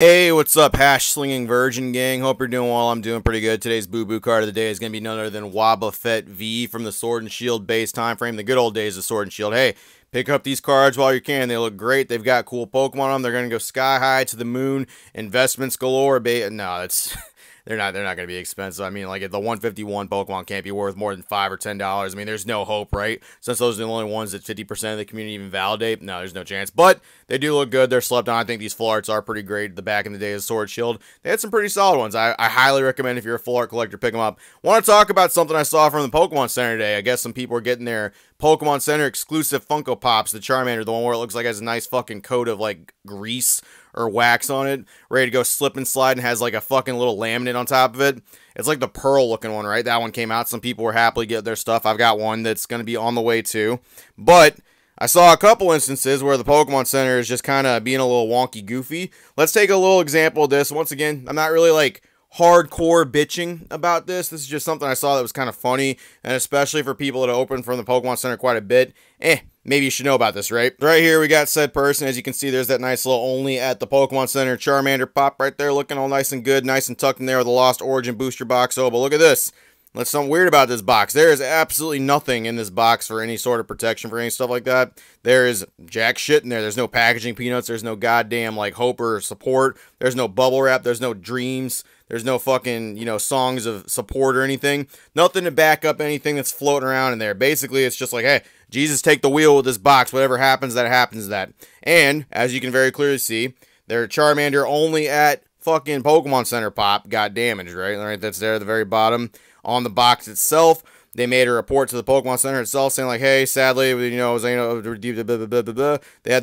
Hey, what's up, hash slinging virgin gang? Hope you're doing well. I'm doing pretty good. Today's boo boo card of the day is going to be none other than Wobba Fett V from the Sword and Shield base time frame, the good old days of Sword and Shield. Hey, pick up these cards while you can. They look great. They've got cool Pokemon on them. They're going to go sky high to the moon. Investments galore. No, that's they're not going to be expensive. I mean, like the 151 Pokemon can't be worth more than $5 or $10. I mean, there's no hope, right? Since those are the only ones that 50% of the community even validate. No, there's no chance. But they do look good. They're slept on. I think these full arts are pretty great. The back in the day of Sword Shield, they had some pretty solid ones. I highly recommend if you're a full art collector, pick them up. Want to talk about something I saw from the Pokemon Center today. I guess some people are getting their Pokemon Center exclusive Funko Pops, the Charmander, the one where it looks like it has a nice fucking coat of like grease or wax on it, ready to go slip and slide, and has like a fucking little laminate on top of it. It's like the pearl looking one, right? That one came out. Some people were happily getting their stuff. I've got one that's going to be on the way too. But I saw a couple instances where the Pokemon Center is just kind of being a little wonky goofy. Let's take a little example of this. Once again, I'm not really like hardcore bitching about this. This is just something I saw that was kind of funny, and especially for people that open from the Pokemon Center quite a bit. Maybe you should know about this, right? Right here, we got said person. As you can see, there's that nice little only at the Pokemon Center Charmander pop right there, looking all nice and good, nice and tucked in there with a Lost Origin booster box. Oh, but look at this. That's something weird about this box. There is absolutely nothing in this box for any sort of protection for any stuff like that. There is jack shit in there. There's no packaging peanuts. There's no goddamn like hope or support. There's no bubble wrap. There's no dreams. There's no fucking, songs of support or anything. Nothing to back up anything that's floating around in there. Basically, it's just like, hey, Jesus, take the wheel with this box. Whatever happens, that happens, that. And, as you can very clearly see, their Charmander only at fucking Pokemon Center pop got damaged, right? All right, that's there at the very bottom. On the box itself, they made a report to the Pokemon Center itself saying like, hey, sadly, they had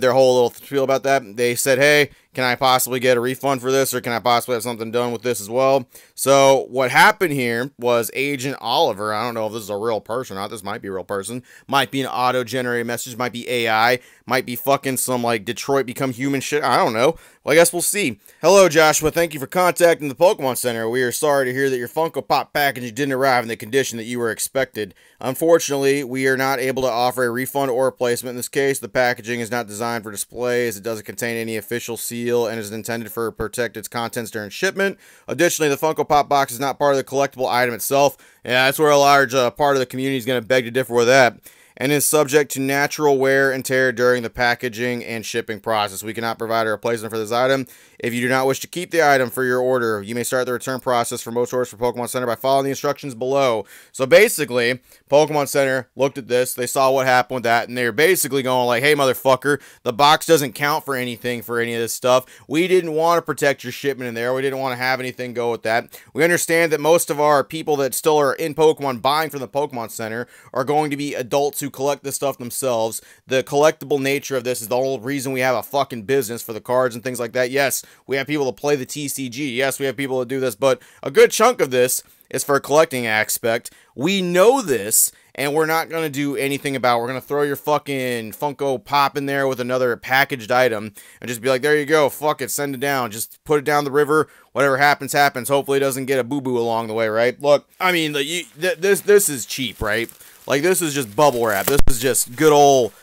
their whole little spiel about that. They said, hey, can I possibly get a refund for this, or can I possibly have something done with this as well? So what happened here was Agent Oliver, I don't know if this is a real person or not, this might be a real person, might be an auto-generated message, might be AI, might be fucking some like Detroit Become Human shit, I don't know. Well, I guess we'll see. Hello, Joshua. Thank you for contacting the Pokemon Center. We are sorry to hear that your Funko Pop package didn't arrive in the condition that you were expected. Unfortunately, we are not able to offer a refund or replacement in this case. The packaging is not designed for display, as it doesn't contain any official seal and is intended for protect its contents during shipment. Additionally, the Funko Pop box is not part of the collectible item itself. Yeah, that's where a large part of the community is going to beg to differ with that, and is subject to natural wear and tear during the packaging and shipping process. We cannot provide a replacement for this item. If you do not wish to keep the item for your order, you may start the return process for most orders for Pokemon Center by following the instructions below. So basically, Pokemon Center looked at this, they saw what happened with that, and they were basically going like, hey, motherfucker, the box doesn't count for anything for any of this stuff. We didn't want to protect your shipment in there. We didn't want to have anything go with that. We understand that most of our people that still are in Pokemon buying from the Pokemon Center are going to be adults who collect this stuff themselves. The collectible nature of this is the whole reason we have a fucking business for the cards and things like that. Yes, we have people to play the TCG. Yes, we have people to do this, but a good chunk of this is for a collecting aspect. We know this, and we're not going to do anything about it. We're going to throw your fucking Funko Pop in there with another packaged item and just be like, there you go, fuck it, send it down. Just put it down the river. Whatever happens, happens. Hopefully it doesn't get a boo-boo along the way, right? Look, I mean, this is cheap, right? Like, this is just bubble wrap. This is just good old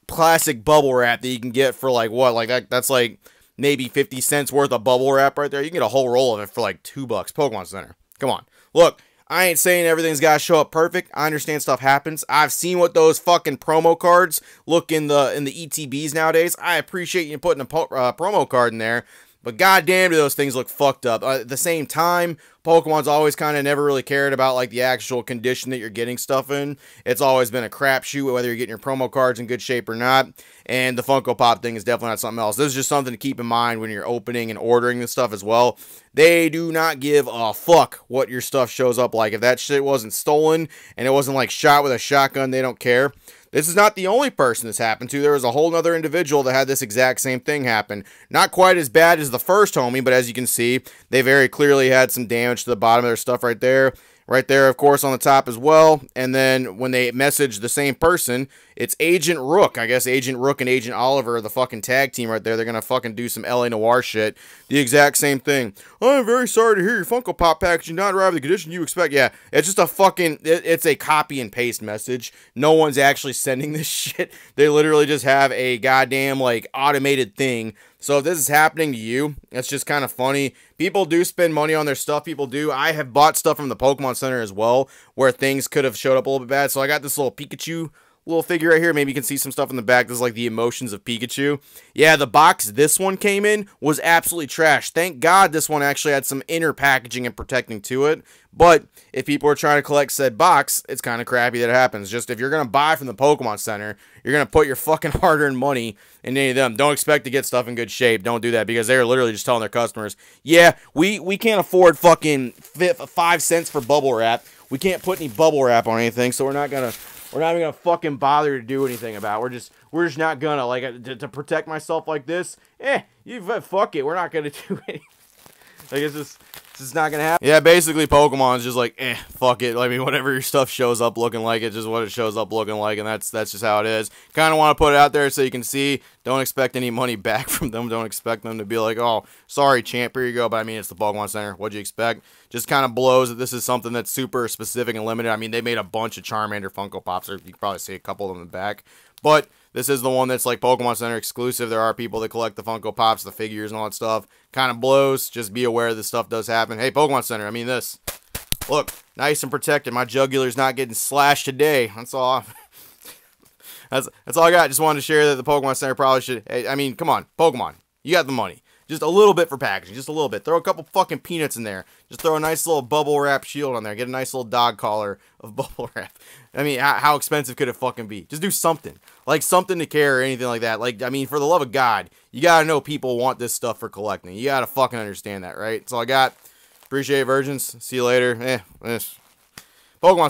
classic bubble wrap that you can get for, like, what? Like, that's like maybe 50 cents worth of bubble wrap right there. You can get a whole roll of it for, like, $2. Pokemon Center. Come on. Look, I ain't saying everything's got to show up perfect. I understand stuff happens. I've seen what those fucking promo cards look in the ETBs nowadays. I appreciate you putting a promo card in there, but goddamn do those things look fucked up. At the same time, Pokemon's always kind of never really cared about like the actual condition that you're getting stuff in. It's always been a crapshoot whether you're getting your promo cards in good shape or not. And the Funko Pop thing is definitely not something else. This is just something to keep in mind when you're opening and ordering this stuff as well. They do not give a fuck what your stuff shows up like. If that shit wasn't stolen and it wasn't like shot with a shotgun, they don't care. This is not the only person this happened to. There was a whole other individual that had this exact same thing happen. Not quite as bad as the first homie, but as you can see, they very clearly had some damage to the bottom of their stuff right there. Right there, of course, on the top as well. And then when they message the same person, it's Agent Rook. I guess Agent Rook and Agent Oliver are the fucking tag team right there. They're going to fucking do some LA Noire shit. The exact same thing. I'm very sorry to hear your Funko Pop package did not arrive in the condition you expect. Yeah, it's just a fucking, it's a copy and paste message. No one's actually sending this shit. They literally just have a goddamn, like, automated thing So if this is happening to you, it's just kind of funny. People do spend money on their stuff. People do. I have bought stuff from the Pokemon Center as well, where things could have showed up a little bit bad. So I got this little Pikachu little figure right here. Maybe you can see some stuff in the back. This is like the emotions of Pikachu. Yeah, the box this one came in was absolutely trash. Thank God this one actually had some inner packaging and protecting to it. But if people are trying to collect said box, it's kind of crappy that it happens. Just if you're going to buy from the Pokemon Center, you're going to put your fucking hard-earned money in any of them. Don't expect to get stuff in good shape. Don't do that, because they're literally just telling their customers, yeah, we can't afford fucking 5 cents for bubble wrap. We can't put any bubble wrap on anything, so we're not even gonna fucking bother to do anything about it. We're just not gonna, like, to protect myself like this. Fuck it. We're not gonna do anything. Like, it's just not gonna happen. Yeah, basically Pokemon's just like, fuck it. I mean, whatever your stuff shows up looking like, it's just what it shows up looking like, and that's just how it is. Kind of want to put it out there so you can see. Don't expect any money back from them. Don't expect them to be like, oh, sorry, champ, here you go. But I mean, it's the Pokemon Center. What'd you expect? Just kind of blows that this is something that's super specific and limited. I mean, they made a bunch of Charmander Funko Pops. You can probably see a couple of them in the back. But this is the one that's like Pokemon Center exclusive. There are people that collect the Funko Pops, the figures, and all that stuff. Kind of blows. Just be aware this stuff does happen. Hey, Pokemon Center, I mean this. Look, nice and protected. My jugular's not getting slashed today. That's all. That's all I got. Just wanted to share that the Pokemon Center probably should. Hey, I mean, come on, Pokemon. You got the money. Just a little bit for packaging. Just a little bit. Throw a couple fucking peanuts in there. Just throw a nice little bubble wrap shield on there. Get a nice little dog collar of bubble wrap. I mean, how expensive could it fucking be? Just do something. Like, something to care or anything like that. Like, I mean, for the love of God, you gotta know people want this stuff for collecting. You gotta fucking understand that, right? That's all I got. Appreciate it, virgins. See you later. Pokemon